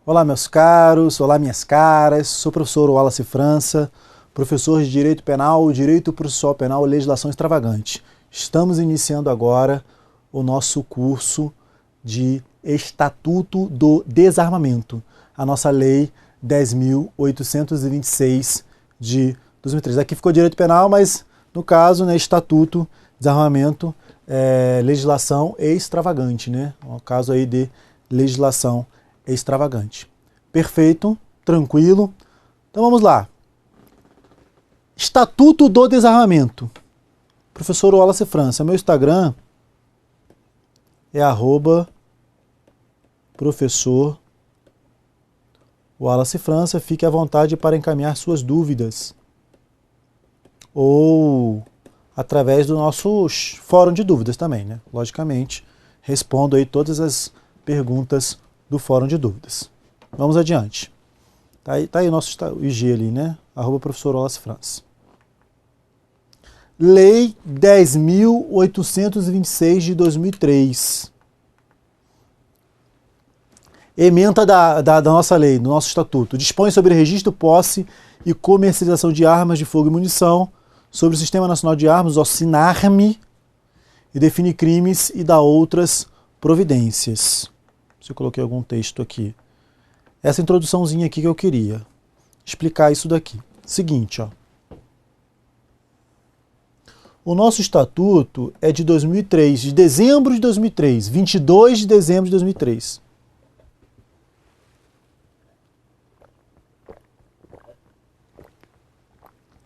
Olá, meus caros, olá, minhas caras. Sou o professor Wallace França, professor de Direito Penal, Direito Processual Penal e Legislação Extravagante. Estamos iniciando agora o nosso curso de Estatuto do Desarmamento, a nossa Lei 10.826 de 2003. Aqui ficou Direito Penal, mas no caso, né, Estatuto, Desarmamento, legislação extravagante, né? Um caso aí de legislação extravagante. Perfeito, tranquilo. Então vamos lá. Estatuto do Desarmamento. Professor Wallace França. Meu Instagram é @professor Wallace França. Fique à vontade para encaminhar suas dúvidas. Ou através do nosso fórum de dúvidas também, né? Logicamente, respondo aí todas as perguntas do fórum de dúvidas. Vamos adiante. Tá aí o nosso IG ali, né? @professor Wallace França. Lei 10.826 de 2003. Ementa da nossa lei, do nosso estatuto. Dispõe sobre registro, posse e comercialização de armas de fogo e munição, sobre o Sistema Nacional de Armas, o SINARME, e define crimes e dá outras providências. Se eu coloquei algum texto aqui. Essa introduçãozinha aqui que eu queria explicar isso daqui. Seguinte, ó. O nosso estatuto é de 2003, de dezembro de 2003, 22 de dezembro de 2003.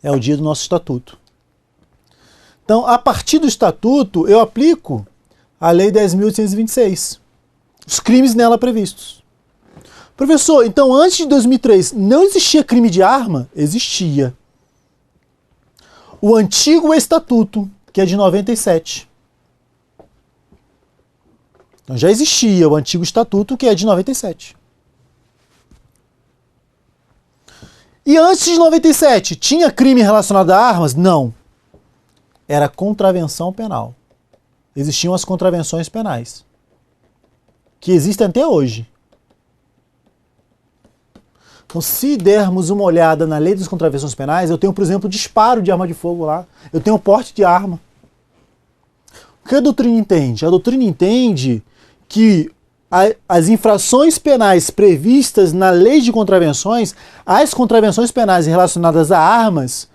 É o dia do nosso estatuto. Então, a partir do estatuto, eu aplico a Lei 10.826. Os crimes nela previstos. Professor, então antes de 2003 não existia crime de arma? Existia. O antigo estatuto, que é de 97. Então já existia o antigo estatuto, que é de 97. E antes de 97, tinha crime relacionado a armas? Não. Era contravenção penal. Existiam as contravenções penais, que existem até hoje. Então, se dermos uma olhada na lei das contravenções penais, eu tenho, por exemplo, disparo de arma de fogo lá. Eu tenho porte de arma. O que a doutrina entende? A doutrina entende que as infrações penais previstas na lei de contravenções, as contravenções penais relacionadas a armas,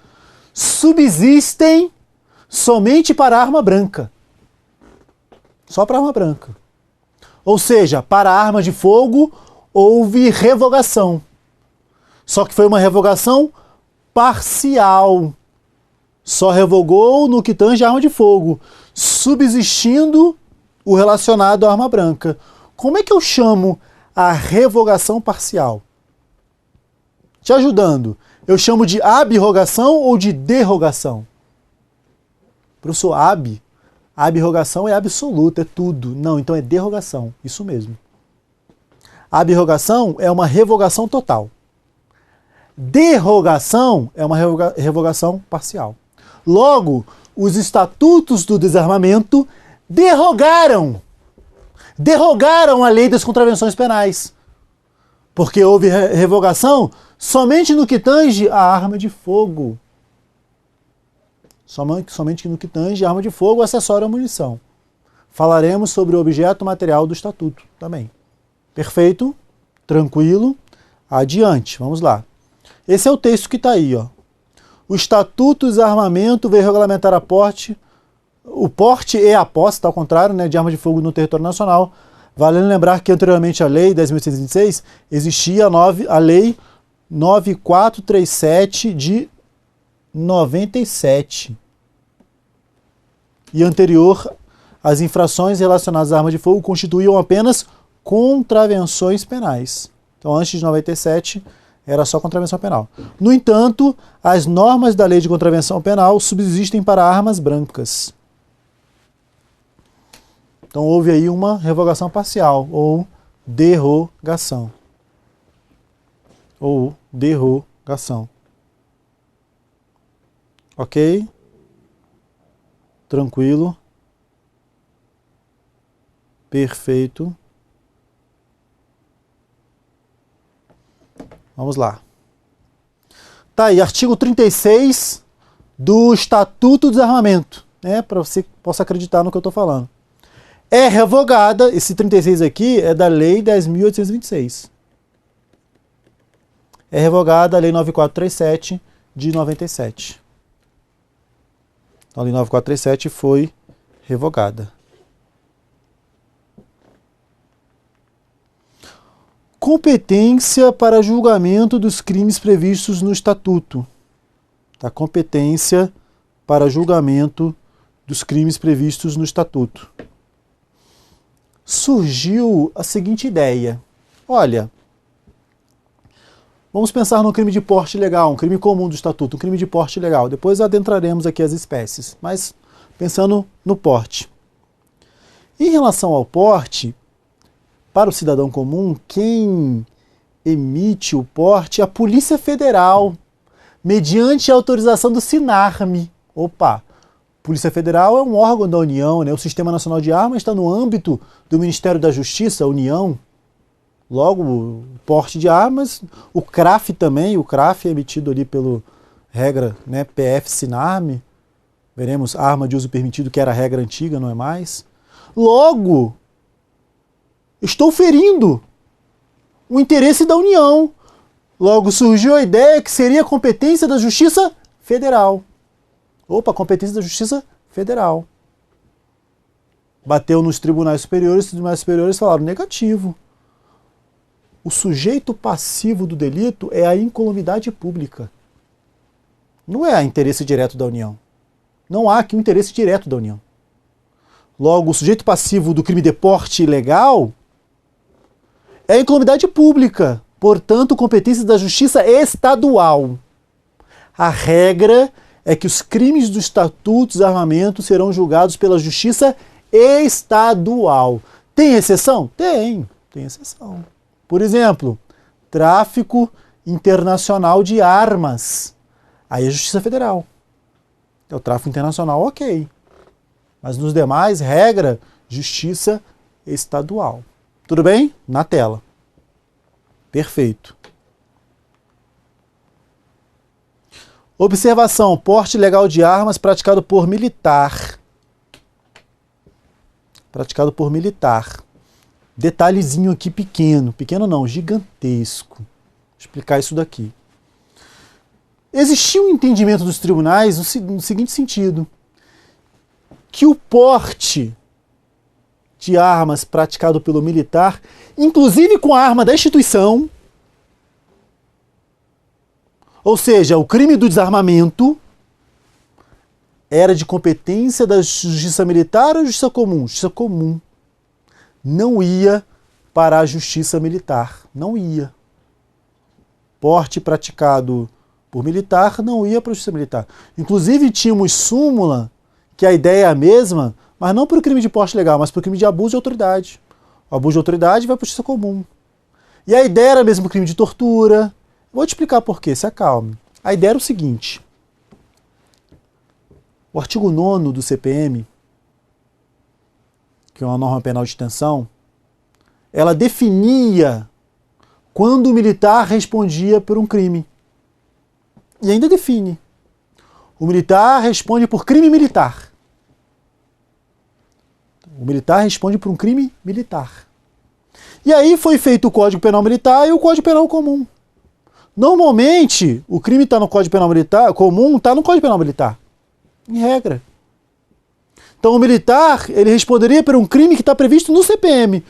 subsistem somente para arma branca. Só para arma branca. Ou seja, para arma de fogo houve revogação. Só que foi uma revogação parcial. Só revogou no que tange a arma de fogo, subsistindo o relacionado à arma branca. Como é que eu chamo a revogação parcial? Te ajudando. Eu chamo de abrogação ou de derrogação? Professor, abrogação é absoluta, é tudo. Não, então é derrogação. Isso mesmo. Abrogação é uma revogação total. Derrogação é uma revogação parcial. Logo, os estatutos do desarmamento derrogaram a lei das contravenções penais. Porque houve revogação somente no que tange a arma de fogo. Somente no que tange a arma de fogo, acessório à munição. Falaremos sobre o objeto material do estatuto também. Perfeito? Tranquilo? Adiante, vamos lá. Esse é o texto que está aí, ó. O Estatuto do Desarmamento veio regulamentar o porte e a posse, está ao contrário, né, de arma de fogo no território nacional. Valendo lembrar que anteriormente à Lei 10.826 existia a Lei 9437 de 97. E anterior, as infrações relacionadas à arma de fogo constituíam apenas contravenções penais. Então, antes de 97, era só contravenção penal. No entanto, as normas da lei de contravenção penal subsistem para armas brancas. Então houve aí uma revogação parcial, ou derrogação. Ok? Tranquilo? Perfeito. Vamos lá. Tá aí, artigo 36 do Estatuto do Desarmamento, né? Para você que possa acreditar no que eu estou falando. É revogada, esse 36 aqui é da Lei 10.826. É revogada a Lei 9437 de 97. A Lei 9437 foi revogada. Competência para julgamento dos crimes previstos no Estatuto. A competência para julgamento dos crimes previstos no Estatuto. Surgiu a seguinte ideia. Olha, vamos pensar no crime de porte ilegal, um crime comum do Estatuto, um crime de porte ilegal. Depois adentraremos aqui as espécies, mas pensando no porte. Em relação ao porte, para o cidadão comum, quem emite o porte é a Polícia Federal, mediante a autorização do SINARME. Opa! Polícia Federal é um órgão da União, né? O Sistema Nacional de Armas está no âmbito do Ministério da Justiça, União. Logo, o porte de armas, o CRAF também, o CRAF é emitido ali pelo regra, né, PF-SINARME. Veremos arma de uso permitido, que era a regra antiga, não é mais. Logo, estou ferindo o interesse da União. Logo, surgiu a ideia que seria competência da Justiça Federal. Opa, competência da Justiça Federal. Bateu nos tribunais superiores, os tribunais superiores falaram negativo. O sujeito passivo do delito é a incolumidade pública. Não é interesse direto da União. Não há aqui um interesse direto da União. Logo, o sujeito passivo do crime de porte ilegal é a incolumidade pública. Portanto, competência da Justiça Estadual. A regra é que os crimes do Estatuto de Desarmamento serão julgados pela Justiça Estadual. Tem exceção? Tem exceção. Por exemplo, tráfico internacional de armas. Aí é Justiça Federal. É o tráfico internacional, ok. Mas nos demais, regra, Justiça Estadual. Tudo bem? Na tela. Perfeito. Observação, porte ilegal de armas praticado por militar. Praticado por militar. Detalhezinho aqui pequeno. Pequeno não, gigantesco. Vou explicar isso daqui. Existia um entendimento dos tribunais no seguinte sentido. Que o porte de armas praticado pelo militar, inclusive com a arma da instituição, ou seja, o crime do desarmamento, era de competência da Justiça Militar ou Justiça Comum? Justiça Comum. Não ia para a Justiça Militar. Não ia. Porte praticado por militar não ia para a Justiça Militar. Inclusive tínhamos súmula, que a ideia é a mesma, mas não para o crime de porte legal, mas para o crime de abuso de autoridade. O abuso de autoridade vai para a Justiça Comum. E a ideia era mesmo o crime de tortura. Vou te explicar por quê, se acalme. A ideia era o seguinte. O artigo 9º do CPM, que é uma norma penal de detenção, ela definia quando o militar respondia por um crime. E ainda define. O militar responde por crime militar. O militar responde por um crime militar. E aí foi feito o Código Penal Militar e o Código Penal Comum. Normalmente, o crime está no Código Penal Militar, comum está no Código Penal Militar. Em regra. Então o militar, ele responderia por um crime que está previsto no CPM.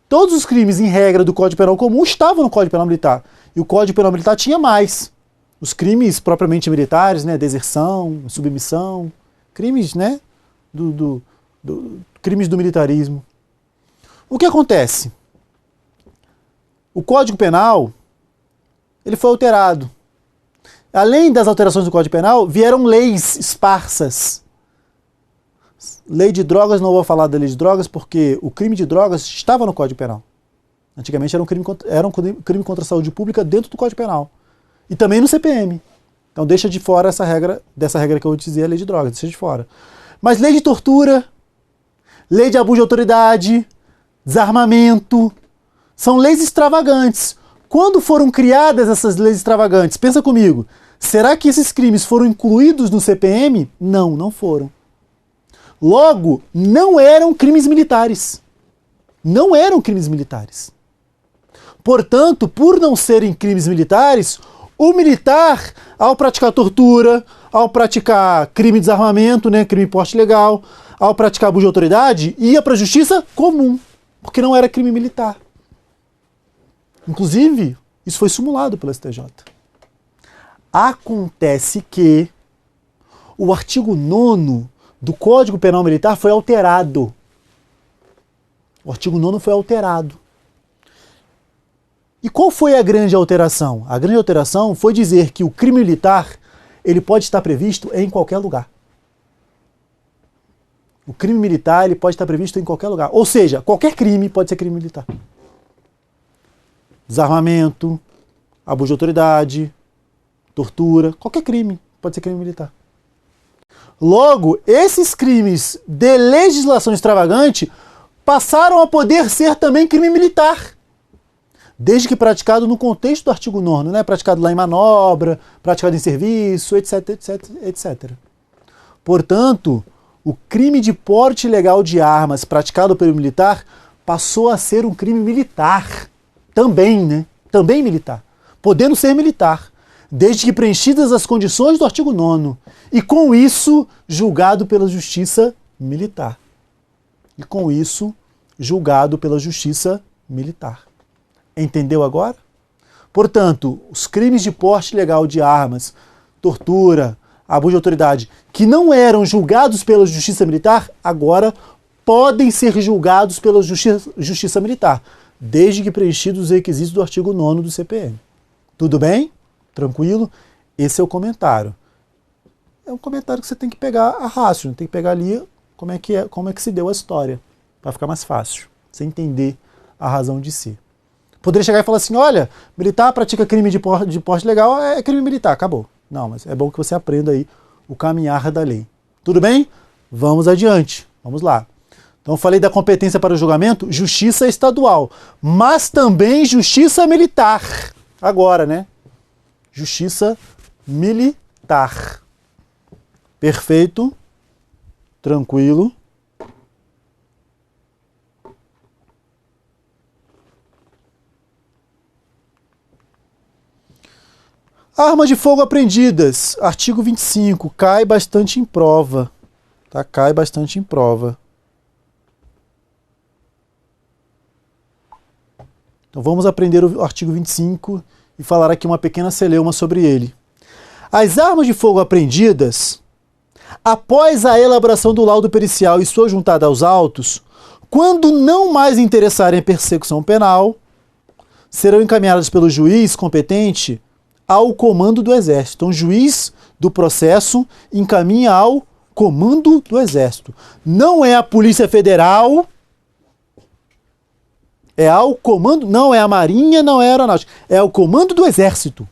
Todos os crimes, em regra, do Código Penal Comum estavam no Código Penal Militar. E o Código Penal Militar tinha mais. Os crimes propriamente militares, né, deserção, submissão, crimes, né, crimes do militarismo. O que acontece? O Código Penal, ele foi alterado. Além das alterações do Código Penal, vieram leis esparsas. Lei de drogas, não vou falar da lei de drogas, porque o crime de drogas estava no Código Penal. Antigamente era um crime contra a saúde pública dentro do Código Penal. E também no CPM. Então deixa de fora dessa regra que eu vou te dizer, a lei de drogas, deixa de fora. Mas lei de tortura, lei de abuso de autoridade, desarmamento, são leis extravagantes. Quando foram criadas essas leis extravagantes? Pensa comigo. Será que esses crimes foram incluídos no CPM? Não, não foram. Logo, não eram crimes militares. Não eram crimes militares. Portanto, por não serem crimes militares, o militar, ao praticar tortura, ao praticar crime de desarmamento, né, crime de porte ilegal, ao praticar abuso de autoridade, ia para a justiça comum, porque não era crime militar. Inclusive, isso foi simulado pelo STJ. Acontece que o artigo 9º do Código Penal Militar foi alterado. O artigo 9º foi alterado. E qual foi a grande alteração? A grande alteração foi dizer que o crime militar ele pode estar previsto em qualquer lugar. O crime militar ele pode estar previsto em qualquer lugar. Ou seja, qualquer crime pode ser crime militar. Desarmamento, abuso de autoridade, tortura, qualquer crime pode ser crime militar. Logo, esses crimes de legislação extravagante passaram a poder ser também crime militar. Desde que praticado no contexto do artigo 9º, né? Praticado lá em manobra, praticado em serviço, etc, etc, etc. Portanto, o crime de porte ilegal de armas praticado pelo militar passou a ser um crime militar. Também, né? Também militar. Podendo ser militar, desde que preenchidas as condições do artigo 9º. E com isso, julgado pela justiça militar. E com isso, julgado pela justiça militar. Entendeu agora? Portanto, os crimes de porte ilegal de armas, tortura, abuso de autoridade, que não eram julgados pela justiça militar, agora podem ser julgados pela justiça militar, desde que preenchidos os requisitos do artigo 9º do CPM. Tudo bem? Tranquilo? Esse é o comentário. É um comentário que você tem que pegar a rácio, tem que pegar ali como é que se deu a história, para ficar mais fácil, você entender a razão de si. Poderia chegar e falar assim, olha, militar pratica crime de porte legal, é crime militar, acabou. Não, mas é bom que você aprenda aí o caminhar da lei. Tudo bem? Vamos adiante. Vamos lá. Então eu falei da competência para o julgamento, justiça estadual, mas também justiça militar. Agora, né? Justiça militar. Perfeito. Tranquilo. Armas de fogo apreendidas, artigo 25, cai bastante em prova, tá? Cai bastante em prova. Então vamos aprender o artigo 25 e falar aqui uma pequena celeuma sobre ele. As armas de fogo apreendidas, após a elaboração do laudo pericial e sua juntada aos autos, quando não mais interessarem a persecução penal, serão encaminhadas pelo juiz competente ao comando do Exército. Então, o juiz do processo encaminha ao comando do Exército. Não é a Polícia Federal, é ao comando, não é a Marinha, não é a Aeronáutica, é o comando do Exército.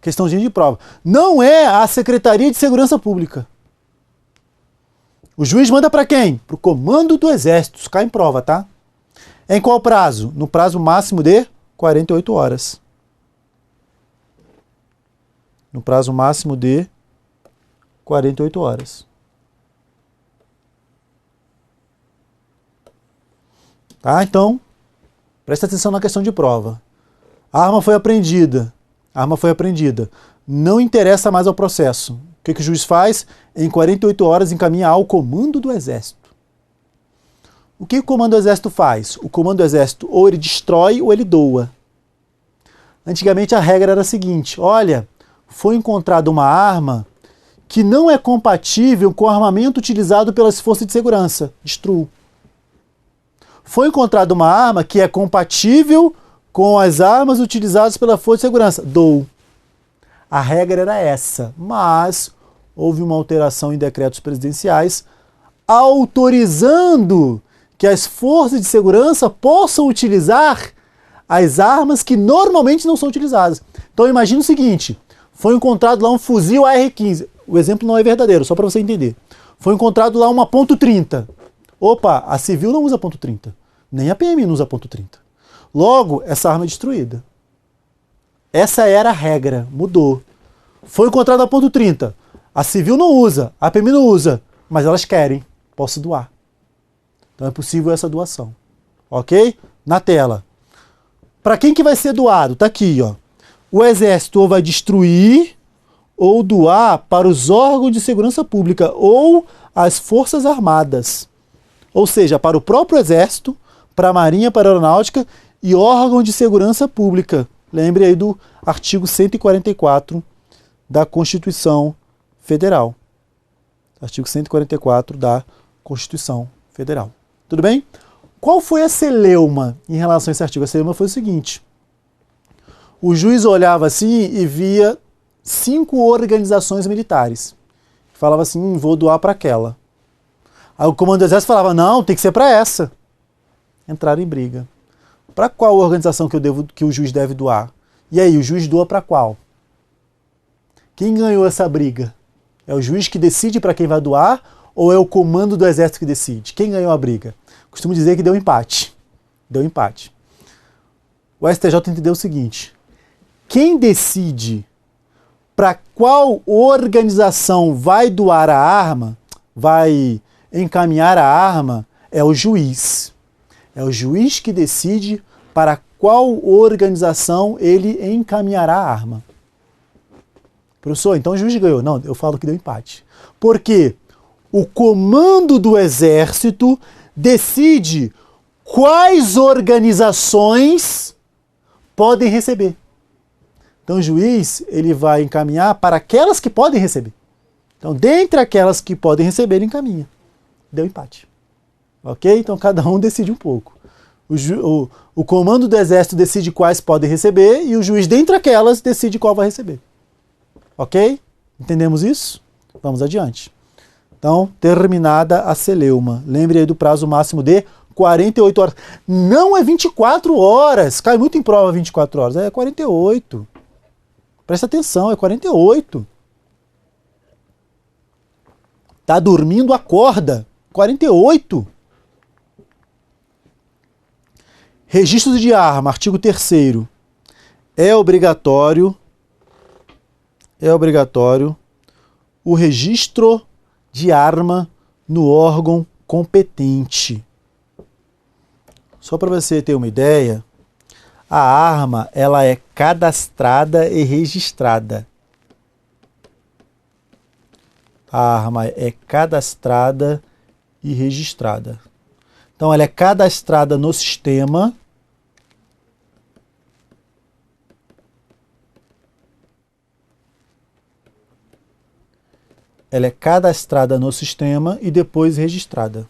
Questãozinha de prova. Não é a Secretaria de Segurança Pública. O juiz manda para quem? Para o comando do Exército. Isso cai em prova, tá? Em qual prazo? No prazo máximo de 48 horas. No prazo máximo de 48 horas. Tá? Então, presta atenção na questão de prova. A arma foi apreendida. A arma foi apreendida. Não interessa mais ao processo. O que o juiz faz? Em 48 horas encaminha ao comando do Exército. O que o comando do Exército faz? O comando do Exército ou ele destrói ou ele doa. Antigamente a regra era a seguinte, olha, foi encontrada uma arma que não é compatível com o armamento utilizado pelas forças de segurança. Destruo. Foi encontrada uma arma que é compatível com as armas utilizadas pela força de segurança. Dou. A regra era essa, mas houve uma alteração em decretos presidenciais autorizando que as forças de segurança possam utilizar as armas que normalmente não são utilizadas. Então imagine o seguinte, foi encontrado lá um fuzil AR-15. O exemplo não é verdadeiro, só para você entender. Foi encontrado lá uma .30. Opa, a civil não usa .30. Nem a PM não usa .30. Logo, essa arma é destruída. Essa era a regra, mudou. Foi encontrada a ponto 30. A civil não usa, a PM não usa, mas elas querem, posso doar. Então é possível essa doação. Ok? Na tela. Para quem que vai ser doado? Tá aqui, ó. O Exército ou vai destruir ou doar para os órgãos de segurança pública ou as Forças Armadas. Ou seja, para o próprio Exército, para a Marinha, para a Aeronáutica e órgãos de segurança pública. Lembre aí do artigo 144 da Constituição Federal. Artigo 144 da Constituição Federal. Tudo bem? Qual foi a celeuma em relação a esse artigo? A celeuma foi o seguinte. O juiz olhava assim e via 5 organizações militares. Falava assim, vou doar para aquela. Aí o comando do exército falava, não, tem que ser para essa. Entraram em briga. Para qual organização que o juiz deve doar? E aí, o juiz doa para qual? Quem ganhou essa briga? É o juiz que decide para quem vai doar ou é o comando do exército que decide? Quem ganhou a briga? Costumo dizer que deu empate. Deu empate. O STJ entendeu o seguinte. Quem decide para qual organização vai doar a arma, vai encaminhar a arma, é o juiz. É o juiz que decide para qual organização ele encaminhará a arma. Professor, então o juiz ganhou. Não, eu falo que deu empate. Por quê? O comando do exército decide quais organizações podem receber. Então o juiz ele vai encaminhar para aquelas que podem receber. Então, dentre aquelas que podem receber, ele encaminha. Deu empate. Ok? Então cada um decide um pouco. O comando do exército decide quais podem receber e o juiz, dentre aquelas, decide qual vai receber. Ok? Entendemos isso? Vamos adiante. Então, terminada a celeuma. Lembre aí do prazo máximo de 48 horas. Não é 24 horas. Cai muito em prova 24 horas. É 48. Presta atenção, é 48. Tá dormindo, acorda. 48. Registro de arma, artigo 3º. É obrigatório o registro de arma no órgão competente. Só para você ter uma ideia, a arma ela é cadastrada e registrada. A arma é cadastrada e registrada. Então ela é cadastrada no sistema. Ela é cadastrada no sistema e depois registrada.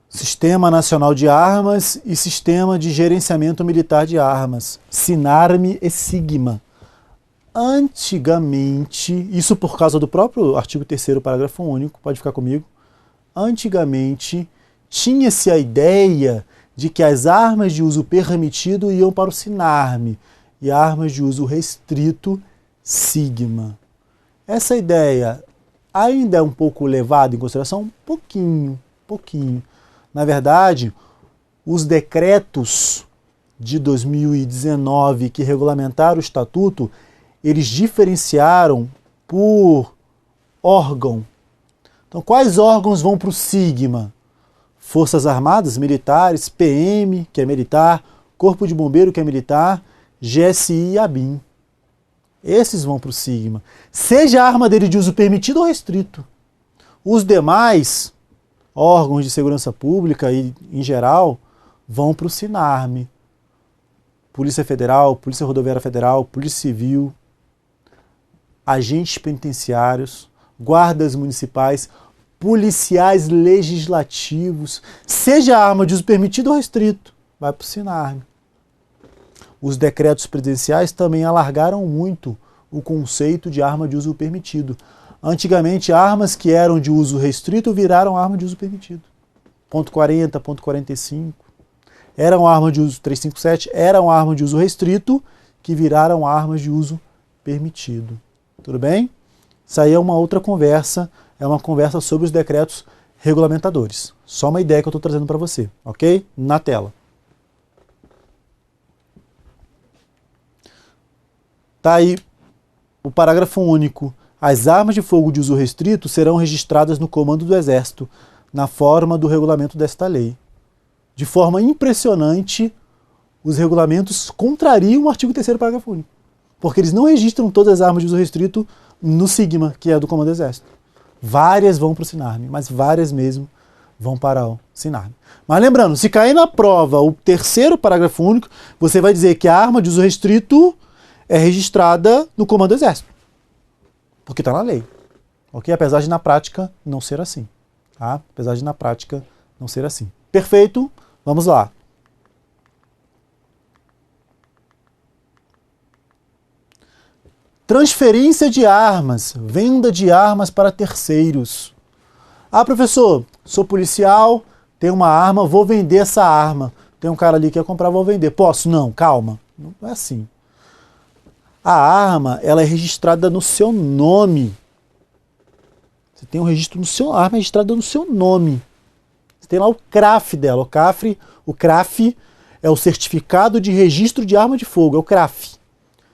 Sistema Nacional de Armas e Sistema de Gerenciamento Militar de Armas, SINARME e SIGMA. Antigamente, isso por causa do próprio artigo 3º, parágrafo único, pode ficar comigo. Antigamente, tinha-se a ideia de que as armas de uso permitido iam para o SINARME e armas de uso restrito, SIGMA. Essa ideia ainda é um pouco levada em consideração? Um pouquinho. Na verdade, os decretos de 2019 que regulamentaram o estatuto, eles diferenciaram por órgão. Então, quais órgãos vão para o SIGMA? Forças Armadas, militares, PM, que é militar, Corpo de Bombeiro, que é militar, GSI e ABIN. Esses vão para o SIGMA. Seja a arma dele de uso permitido ou restrito. Os demais órgãos de segurança pública e, em geral, vão para o SINARME. Polícia Federal, Polícia Rodoviária Federal, Polícia Civil, agentes penitenciários, guardas municipais, policiais legislativos, seja a arma de uso permitido ou restrito, vai para o SINARME. Os decretos presidenciais também alargaram muito o conceito de arma de uso permitido. Antigamente, armas que eram de uso restrito viraram arma de uso permitido. Ponto 40, ponto 45. Eram armas de uso 357, eram armas de uso restrito que viraram armas de uso permitido. Tudo bem? Isso aí é uma outra conversa, é uma conversa sobre os decretos regulamentadores. Só uma ideia que eu estou trazendo para você, ok? Na tela. Tá aí o parágrafo único. As armas de fogo de uso restrito serão registradas no comando do Exército, na forma do regulamento desta lei. De forma impressionante, os regulamentos contrariam o artigo 3º, parágrafo único. Porque eles não registram todas as armas de uso restrito no SIGMA, que é do Comando do Exército. Várias vão para o SINARM, mas várias mesmo vão para o SINARM. Mas lembrando, se cair na prova o 3º parágrafo único, você vai dizer que a arma de uso restrito é registrada no Comando do Exército. Porque está na lei. Ok? Apesar de na prática não ser assim. Tá? Apesar de na prática não ser assim. Perfeito? Vamos lá. Transferência de armas, venda de armas para terceiros. Ah, professor, sou policial, tenho uma arma, vou vender essa arma. Tem um cara ali que quer comprar, vou vender. Posso? Não, calma. Não é assim. A arma, ela é registrada no seu nome. Você tem um registro no seu... A arma é registrada no seu nome. Você tem lá o CRAF dela. O CRAF é o Certificado de Registro de Arma de Fogo. É o CRAF.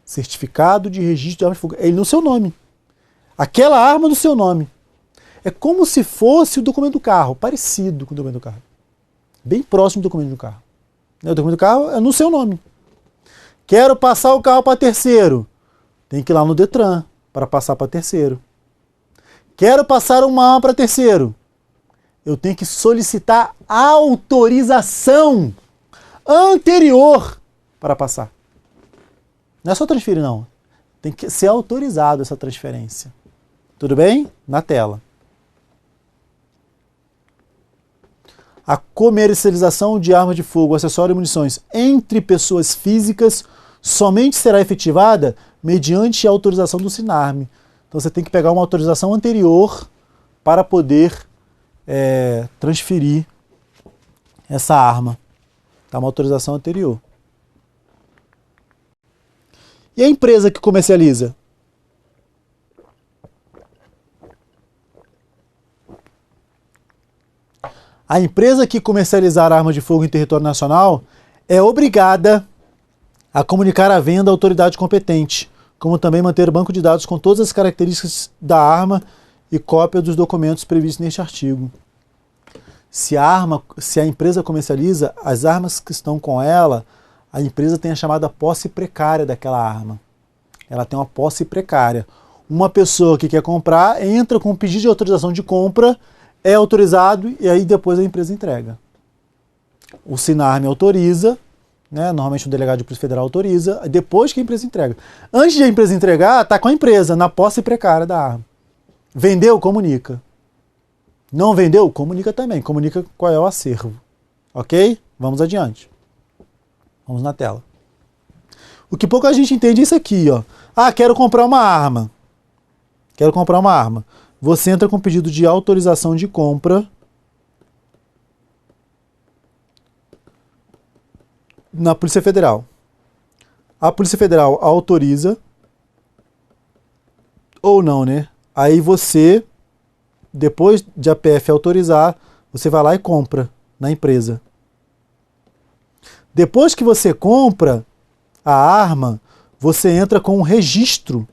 Certificado de Registro de Arma de Fogo. É ele no seu nome. Aquela arma no seu nome. É como se fosse o documento do carro. Parecido com o documento do carro. Bem próximo do documento do carro. O documento do carro é no seu nome. Quero passar o carro para terceiro. Tem que ir lá no Detran para passar para terceiro. Quero passar uma arma para terceiro. Eu tenho que solicitar autorização anterior para passar. Não é só transferir, não. Tem que ser autorizado essa transferência. Tudo bem? Na tela. A comercialização de armas de fogo, acessório e munições entre pessoas físicas somente será efetivada mediante a autorização do SINARM. Então você tem que pegar uma autorização anterior para poder transferir essa arma. Tá? Uma autorização anterior. E a empresa que comercializa? A empresa que comercializar arma de fogo em território nacional é obrigada a comunicar a venda à autoridade competente, como também manter o banco de dados com todas as características da arma e cópia dos documentos previstos neste artigo. Se a empresa comercializa, as armas que estão com ela, a empresa tem a chamada posse precária daquela arma. Ela tem uma posse precária. Uma pessoa que quer comprar entra com um pedido de autorização de compra, é autorizado e aí depois a empresa entrega. O SINARM autoriza, né? Normalmente o delegado de Polícia Federal autoriza, depois que a empresa entrega. Antes de a empresa entregar, está com a empresa, na posse precária da arma. Vendeu? Comunica. Não vendeu? Comunica também. Comunica qual é o acervo. Ok? Vamos adiante. Vamos na tela. O que pouca gente entende é isso aqui, ó. Ah, quero comprar uma arma. Quero comprar uma arma. Você entra com pedido de autorização de compra na Polícia Federal. A Polícia Federal autoriza ou não, né? Aí você, depois de a PF autorizar, você vai lá e compra na empresa. Depois que você compra a arma, você entra com um registro,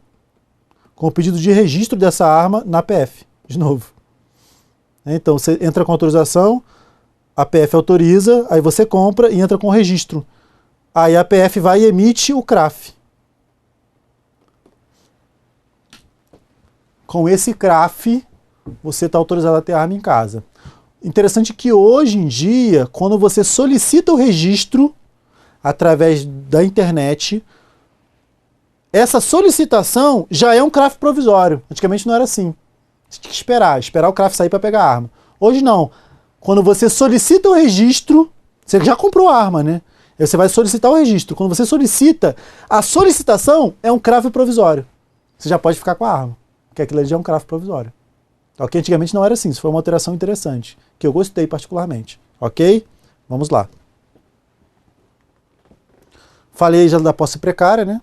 com o pedido de registro dessa arma na PF, de novo. Então você entra com autorização, a PF autoriza, aí você compra e entra com o registro. Aí a PF vai e emite o CRAF. Com esse CRAF, você está autorizado a ter arma em casa. Interessante que hoje em dia, quando você solicita o registro através da internet, essa solicitação já é um CRAF provisório. Antigamente não era assim. Você tinha que esperar o CRAF sair para pegar a arma. Hoje não. Quando você solicita o registro, você já comprou a arma, né? Aí você vai solicitar o registro. Quando você solicita, a solicitação é um CRAF provisório. Você já pode ficar com a arma, porque aquilo ali já é um CRAF provisório. Ok? Antigamente não era assim. Isso foi uma alteração interessante, que eu gostei particularmente. Ok? Vamos lá. Falei já da posse precária, né?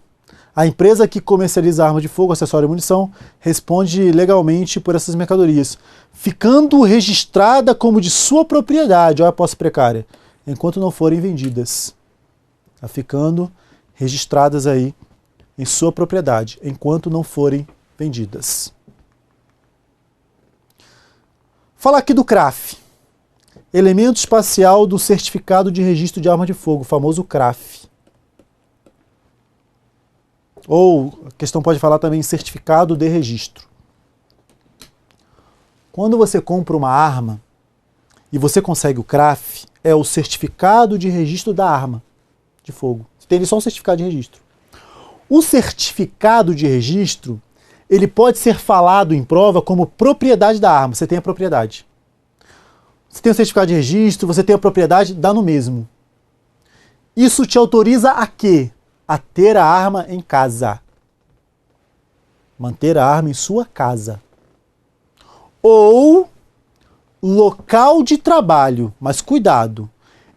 A empresa que comercializa arma de fogo, acessório e munição responde legalmente por essas mercadorias, ficando registrada como de sua propriedade, olha a posse precária, enquanto não forem vendidas. Tá ficando registradas aí em sua propriedade, enquanto não forem vendidas. Fala aqui do CRAF, elemento espacial do certificado de registro de arma de fogo, o famoso CRAF. Ou a questão pode falar também certificado de registro. Quando você compra uma arma e você consegue o CRAF, é o certificado de registro da arma de fogo. Você tem só um certificado de registro. O certificado de registro, ele pode ser falado em prova como propriedade da arma. Você tem a propriedade. Você tem o certificado de registro, você tem a propriedade, dá no mesmo. Isso te autoriza a quê? A ter a arma em casa. Manter a arma em sua casa. Ou local de trabalho. Mas cuidado.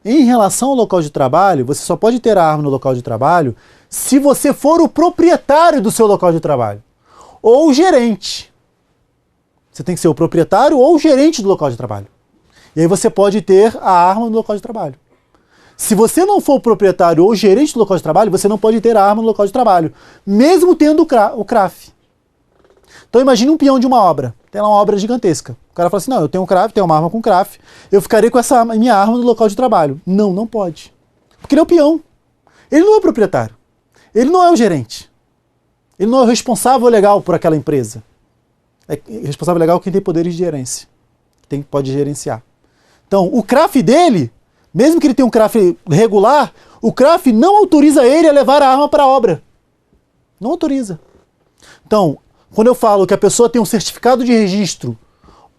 Em relação ao local de trabalho, você só pode ter a arma no local de trabalho se você for o proprietário do seu local de trabalho. Ou o gerente. Você tem que ser o proprietário ou o gerente do local de trabalho. E aí você pode ter a arma no local de trabalho. Se você não for o proprietário ou o gerente do local de trabalho, você não pode ter a arma no local de trabalho, mesmo tendo o CRAF. Então imagine um peão de uma obra. Tem lá uma obra gigantesca. O cara fala assim, não, eu tenho um CRAF, tenho uma arma com CRAF, eu ficarei com essa minha arma no local de trabalho. Não, não pode. Porque ele é o peão. Ele não é o proprietário. Ele não é o gerente. Ele não é o responsável legal por aquela empresa. É responsável legal quem tem poderes de gerência. Pode gerenciar. Então, o CRAF dele, mesmo que ele tenha um CRAF regular, o CRAF não autoriza ele a levar a arma para a obra. Não autoriza. Então, quando eu falo que a pessoa tem um certificado de registro,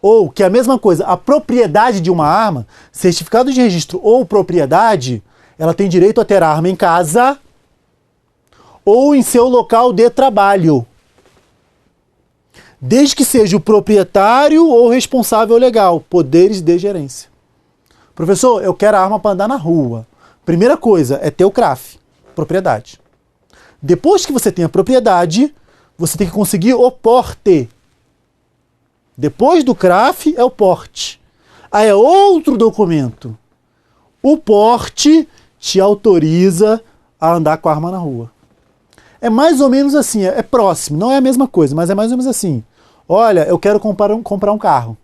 ou que é a mesma coisa, a propriedade de uma arma, certificado de registro ou propriedade, ela tem direito a ter a arma em casa ou em seu local de trabalho. Desde que seja o proprietário ou responsável legal, poderes de gerência. Professor, eu quero a arma para andar na rua. Primeira coisa é ter o CRAF, propriedade. Depois que você tem a propriedade, você tem que conseguir o porte. Depois do CRAF é o porte. Aí é outro documento. O porte te autoriza a andar com a arma na rua. É mais ou menos assim, é próximo, não é a mesma coisa, mas é mais ou menos assim. Olha, eu quero comprar um carro.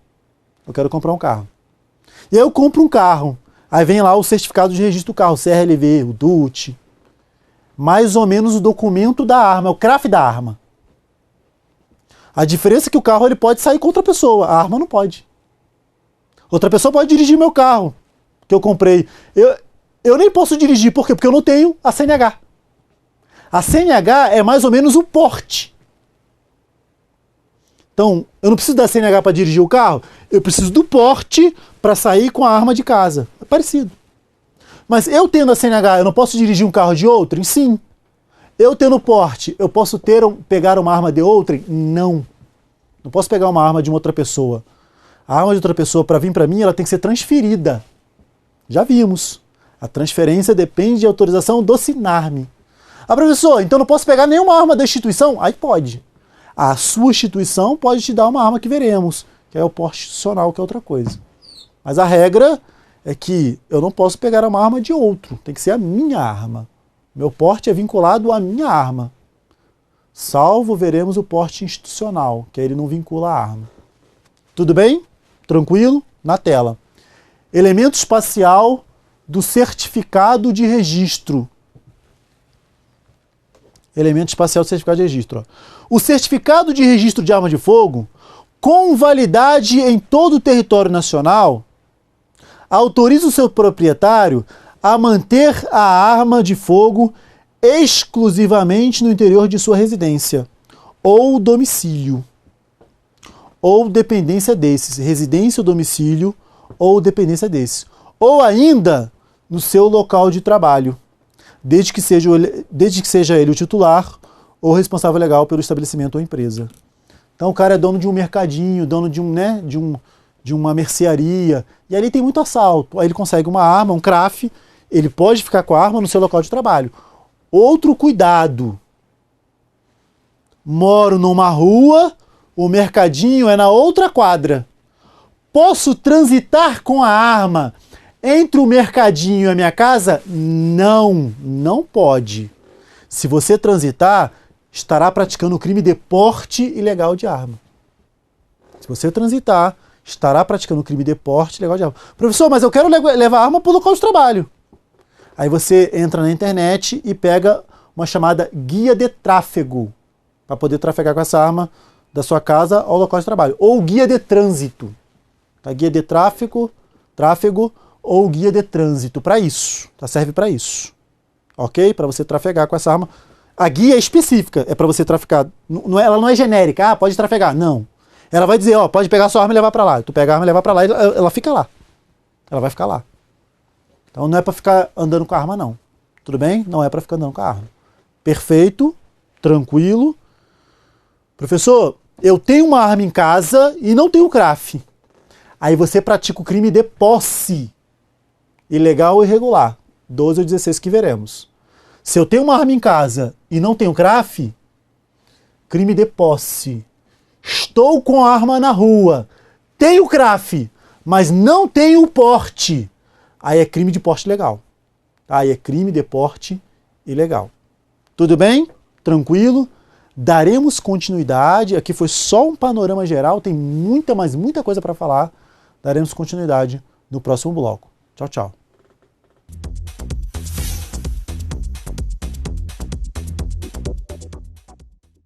Eu quero comprar um carro. E aí eu compro um carro. Aí vem lá o certificado de registro do carro, CRLV, o DUT. Mais ou menos o documento da arma, é o CRAF da arma. A diferença é que o carro ele pode sair com outra pessoa, a arma não pode. Outra pessoa pode dirigir meu carro, que eu comprei. Eu nem posso dirigir, por quê? Porque eu não tenho a CNH. A CNH é mais ou menos o porte. Então, eu não preciso da CNH para dirigir o carro, eu preciso do porte para sair com a arma de casa. É parecido. Mas eu tendo a CNH, eu não posso dirigir um carro de outrem? Sim. Eu tendo porte, eu posso pegar uma arma de outrem? Não. Não posso pegar uma arma de uma outra pessoa. A arma de outra pessoa, para vir para mim, ela tem que ser transferida. Já vimos. A transferência depende de autorização do SINARME. Ah, professor, então não posso pegar nenhuma arma da instituição? Aí pode. A sua instituição pode te dar uma arma que veremos, que é o porte institucional, que é outra coisa. Mas a regra é que eu não posso pegar uma arma de outro, tem que ser a minha arma. Meu porte é vinculado à minha arma. Salvo veremos o porte institucional, que aí ele não vincula a arma. Tudo bem? Tranquilo? Na tela. Elemento espacial do certificado de registro. Elemento espacial do certificado de registro. Ó. O certificado de registro de arma de fogo, com validade em todo o território nacional, autoriza o seu proprietário a manter a arma de fogo exclusivamente no interior de sua residência, ou domicílio, ou dependência desses, residência ou domicílio, ou dependência desses, ou ainda no seu local de trabalho, desde que seja ele o titular ou responsável legal pelo estabelecimento ou empresa. Então o cara é dono de um mercadinho, dono de uma mercearia, e ali tem muito assalto. Aí ele consegue uma arma, um CRAF, ele pode ficar com a arma no seu local de trabalho. Outro cuidado. Moro numa rua, o mercadinho é na outra quadra. Posso transitar com a arma entre o mercadinho e a minha casa? Não, não pode. Se você transitar, estará praticando o crime de porte ilegal de arma. Se você transitar, estará praticando o crime de porte ilegal de arma. Professor, mas eu quero levar arma para o local de trabalho. Aí você entra na internet e pega uma chamada guia de tráfego, para poder trafegar com essa arma da sua casa ao local de trabalho. Ou guia de trânsito. Tá? Guia de tráfego ou guia de trânsito, para isso. Tá? Serve para isso. Ok? Para você trafegar com essa arma. A guia é específica, é para você trafegar. Ela não é genérica, ah, pode trafegar. Não. Ela vai dizer, ó, pode pegar a sua arma e levar para lá. Tu pega a arma e levar para lá, ela fica lá. Ela vai ficar lá. Então não é para ficar andando com a arma, não. Tudo bem? Não é para ficar andando com a arma. Perfeito, tranquilo. Professor, eu tenho uma arma em casa e não tenho CRAF. Aí você pratica o crime de posse. Ilegal ou irregular. 12 ou 16 que veremos. Se eu tenho uma arma em casa e não tenho CRAF, crime de posse. Estou com a arma na rua, tenho CRAF, mas não tenho porte. Aí é crime de porte ilegal. Aí é crime de porte ilegal. Tudo bem? Tranquilo? Daremos continuidade. Aqui foi só um panorama geral, tem muita coisa para falar. Daremos continuidade no próximo bloco. Tchau, tchau.